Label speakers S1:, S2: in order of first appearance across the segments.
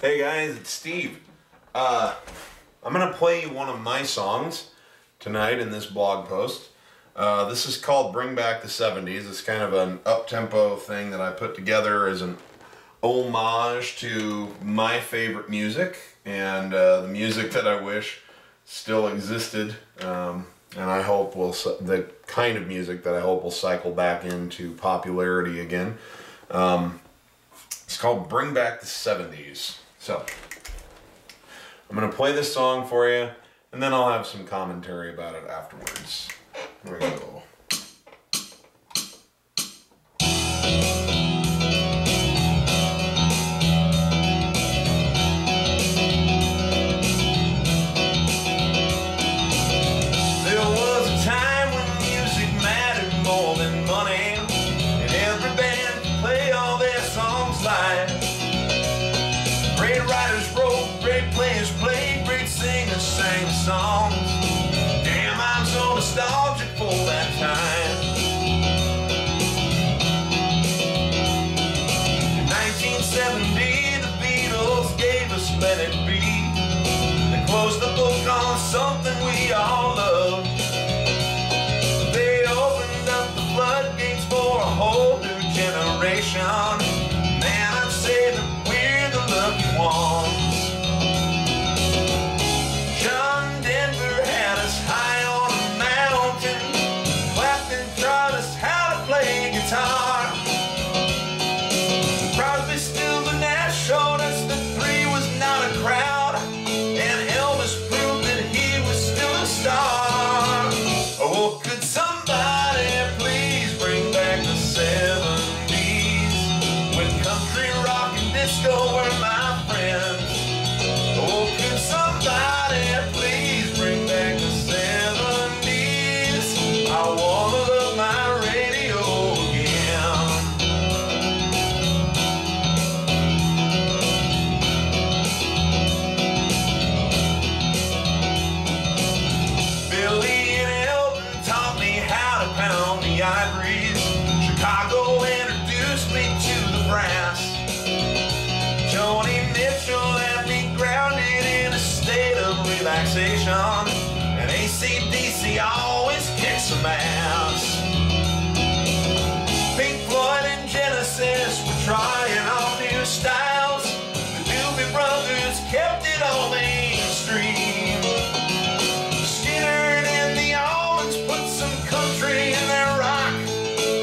S1: Hey guys, it's Steve. I'm gonna play you one of my songs tonight in this blog post. This is called Bring Back the 70s. It's kind of an up-tempo thing that I put together as an homage to my favorite music and the music that I wish still existed, and I hope the kind of music that I hope will cycle back into popularity again. It's called Bring Back the 70s. So, I'm going to play this song for you, and then I'll have some commentary about it afterwards. Here we go. There was a time when music mattered more than money, and every band could play all their songs live. Great writers wrote, great players played, great singers sang the songs. Damn, I'm so nostalgic for that time. In 1970, the Beatles gave us Let It Be. They closed the book on something we all loved. They opened up the floodgates for a whole new generation. Man, I'd say that we're the lucky ones. John Denver had us high on a mountain, Clapton taught us how to play guitar. Crosby, Stills, and Nash showed us that three was not a crowd, and Elvis proved that he was still a star. Oh, could somebody please bring back the 70s, when country, rock, and disco were my friends? Oh, could somebody please bring back the 70s? I wanna love my radio again. Billy and Elton taught me how to pound the ivories. Chicago introduced me to the brass. Joni Mitchell had me grounded in a state of relaxation, and AC/DC always kicks some ass. Pink Floyd and Genesis were trying all new styles. The Doobie Brothers kept it all mainstream. Skinner and the Allmans put some country in their rock.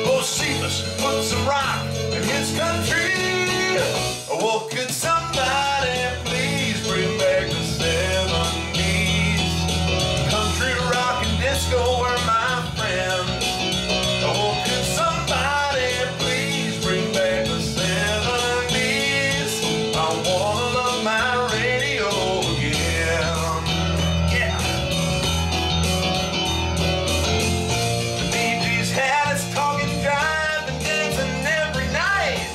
S1: Oh, Seamus put some rock in his country. Well, could somebody please bring back the 70s? Country, rock, and disco were my friends. Oh, could somebody please bring back the 70s? I wanna love my radio again. Yeah. The Bee Gees had us talking jive and dancing every night.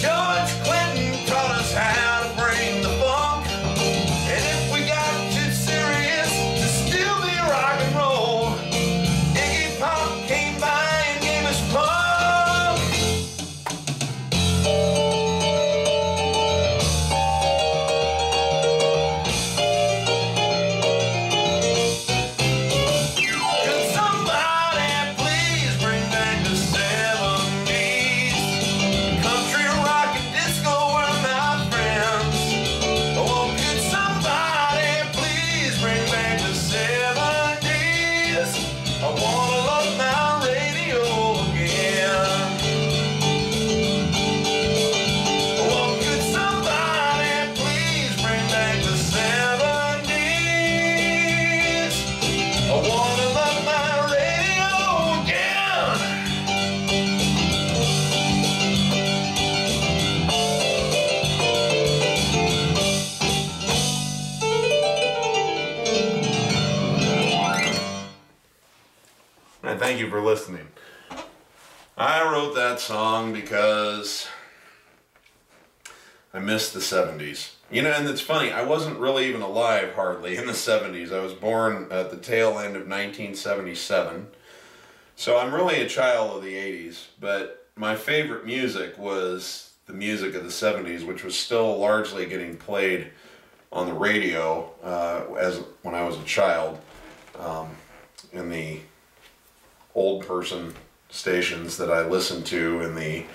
S1: George Clinton taught us how to bring the funk, and if we got too serious to still be rock and roll, Iggy Pop came by and gave us punk. Could somebody please bring back the 70s? Country, rock, and disco were my friends. Oh, could somebody please bring back the 70s? I wanna love my radio again. Oh, could somebody please bring back the 70s? I wanna love my radio again. And thank you for listening. I wrote that song because I miss the 70s. You know, and it's funny, I wasn't really even alive hardly in the 70s. I was born at the tail end of 1977. So I'm really a child of the 80s, but my favorite music was the the music of the 70s, which was still largely getting played on the radio as when I was a child, in the old person stations that I listened to in the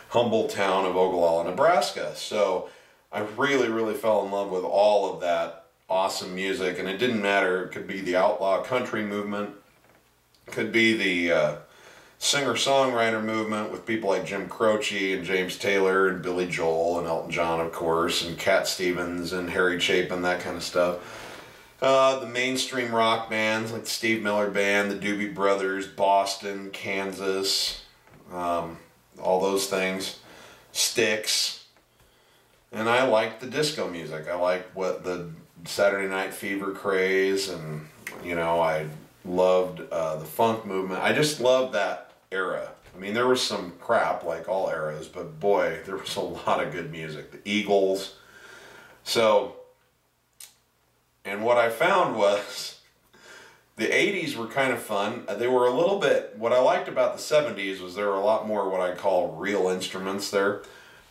S1: humble town of Ogallala, Nebraska. So I really, really fell in love with all of that awesome music, and it didn't matter. It could be the outlaw country movement, could be the singer-songwriter movement with people like Jim Croce and James Taylor and Billy Joel and Elton John, of course, and Cat Stevens and Harry Chapin, that kind of stuff. The mainstream rock bands like the Steve Miller Band, the Doobie Brothers, Boston, Kansas, all those things, Styx. And I liked the disco music. I liked what the Saturday Night Fever craze, and you know, I loved the funk movement. I just loved that era. I mean, there was some crap like all eras, but boy, there was a lot of good music. The Eagles. So, and what I found was the 80s were kind of fun. They were a little bit, what I liked about the 70s was there were a lot more what I call real instruments there.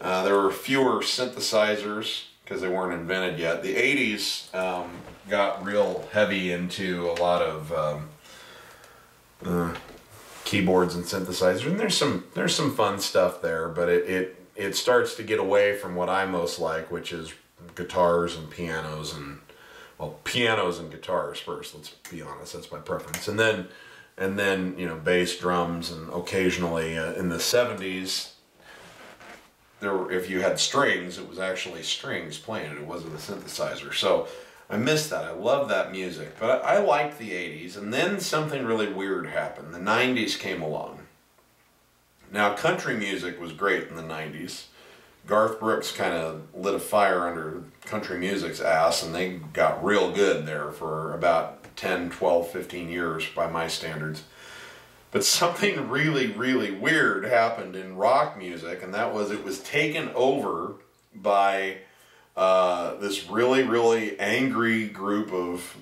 S1: There were fewer synthesizers because they weren't invented yet. The 80s got real heavy into a lot of keyboards and synthesizers, and there's some fun stuff there, but it starts to get away from what I most like, which is guitars and pianos, and well, pianos and guitars first, let's be honest, that's my preference, and then you know, bass, drums, and occasionally in the 70s there were, if you had strings, it was actually strings playing it wasn't a synthesizer. So I miss that. I love that music, but I liked the 80s, and then something really weird happened. The 90s came along. Now, country music was great in the 90s. Garth Brooks kind of lit a fire under country music's ass, and they got real good there for about 10, 12, 15 years by my standards. But something really, really weird happened in rock music, and that was it was taken over by this really, really angry group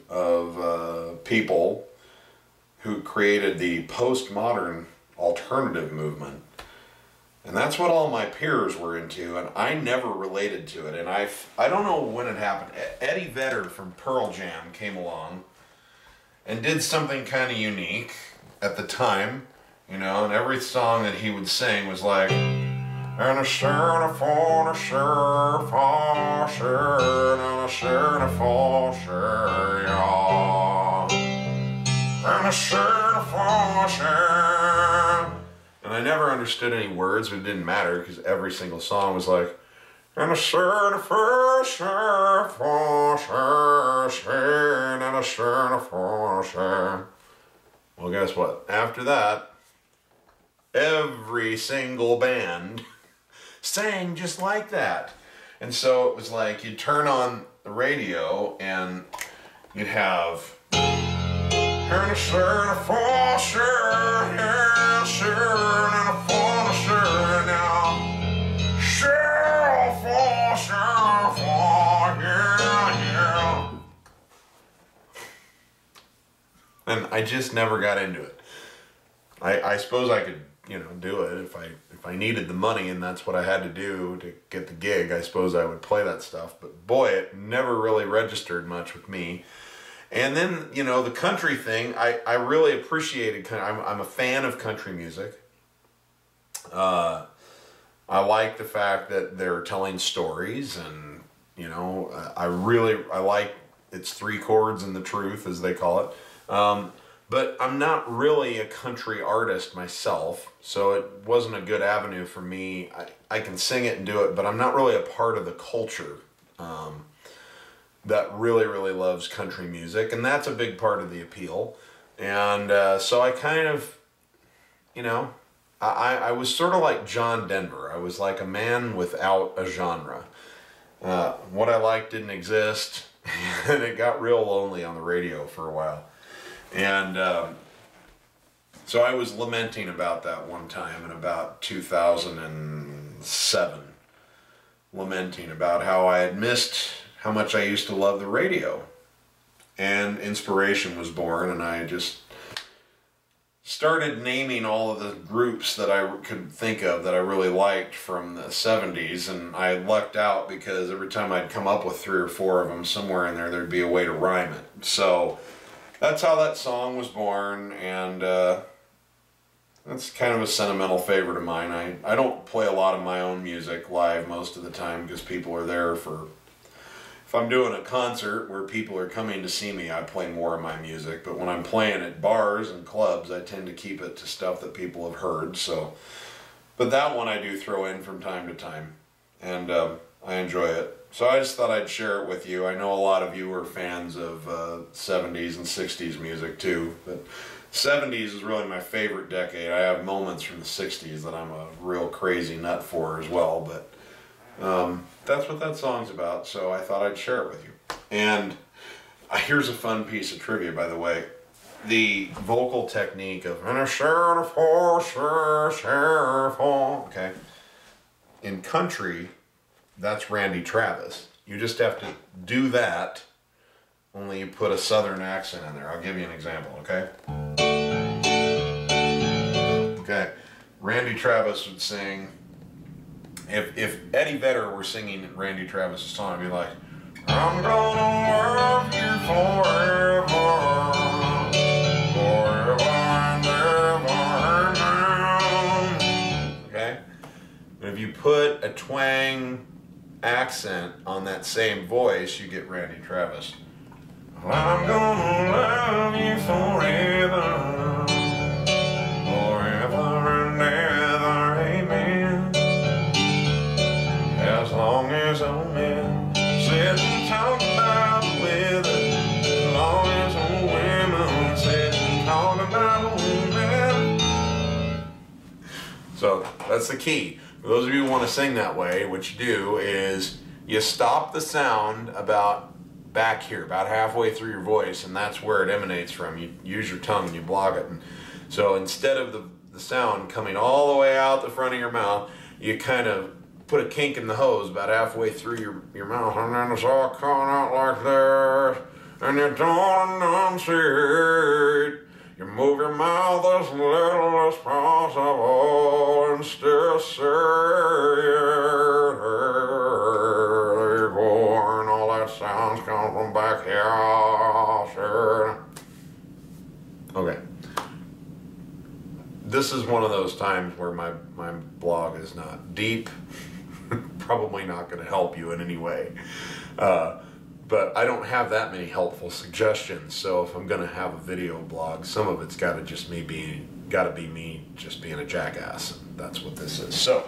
S1: of people who created the postmodern alternative movement. And that's what all my peers were into, and I never related to it. And I don't know when it happened. Eddie Vedder from Pearl Jam came along and did something kind of unique at the time, you know, and every song that he would sing was like, and a shirt for a shirt for shirt, and a shirt for shirt, yeah, and a shirt for shirt. And I never understood any words, but it didn't matter because every single song was like, and a shirt for shirt for shirt, shirt, and a shirt for shirt. Well, guess what? After that, every single band sang just like that. And so it was like you'd turn on the radio and you'd have and a shirt for sure, yeah, sure, and a for sure now, sure for sure for yeah. And I just never got into it. I suppose I could, you know, do it if I needed the money and that's what I had to do to get the gig. I suppose I would play that stuff, but boy, it never really registered much with me. And then, you know, the country thing, I really appreciated. I'm a fan of country music. I like the fact that they're telling stories, and you know, I like it's three chords and the truth, as they call it. But I'm not really a country artist myself, so it wasn't a good avenue for me. I can sing it and do it, but I'm not really a part of the culture that really, really loves country music, and that's a big part of the appeal. And so I kind of, you know, I was sort of like John Denver. I was like a man without a genre. What I liked didn't exist, and it got real lonely on the radio for a while. And so I was lamenting about that one time in about 2007, lamenting about how I had missed how much I used to love the radio. And inspiration was born, and I just started naming all of the groups that I could think of that I really liked from the 70s, and I lucked out because every time I'd come up with 3 or 4 of them, somewhere in there there'd be a way to rhyme it. So that's how that song was born, and that's kind of a sentimental favorite of mine. I don't play a lot of my own music live most of the time because people are there for... If I'm doing a concert where people are coming to see me, I play more of my music. But when I'm playing at bars and clubs, I tend to keep it to stuff that people have heard. So, but that one I do throw in from time to time, and I enjoy it. So I just thought I'd share it with you. I know a lot of you are fans of 70s and 60s music too, but 70s is really my favorite decade. I have moments from the 60s that I'm a real crazy nut for as well, but that's what that song's about, so I thought I'd share it with you. And here's a fun piece of trivia, by the way. The vocal technique of okay, in country, that's Randy Travis. You just have to do that, only you put a southern accent in there. I'll give you an example, okay? Okay, Randy Travis would sing... If Eddie Vedder were singing Randy Travis' song, I'd be like, I'm gonna love you forever, forever and ever. Okay? But if you put a twang accent on that same voice, you get Randy Travis. I'm gonna love you forever, forever and ever, amen. As long as old men sit and talk about the weather, as long as old women sit and talk about old men. So that's the key. For those of you who want to sing that way, what you do is you stop the sound about back here, about halfway through your voice, and that's where it emanates from. You use your tongue and you block it. And so instead of the sound coming all the way out the front of your mouth, you kind of put a kink in the hose about halfway through your mouth, and then it's all coming out like this, and you don't enunciate. You move your mouth as little as possible and still say and all that sounds come from back here. Okay. This is one of those times where my blog is not deep. Probably not going to help you in any way. But I don't have that many helpful suggestions, so if I'm going to have a video blog, some of it's got to be me just being a jackass. And that's what this is. So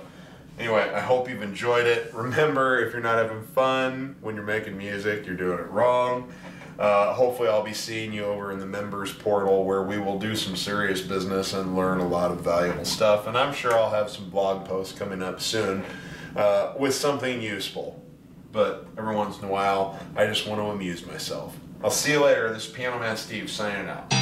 S1: anyway, I hope you've enjoyed it. Remember, if you're not having fun when you're making music, you're doing it wrong. Hopefully I'll be seeing you over in the members portal, where we will do some serious business and learn a lot of valuable stuff. And I'm sure I'll have some blog posts coming up soon with something useful. But every once in a while, I just want to amuse myself. I'll see you later. This is Piano Man Steve signing out.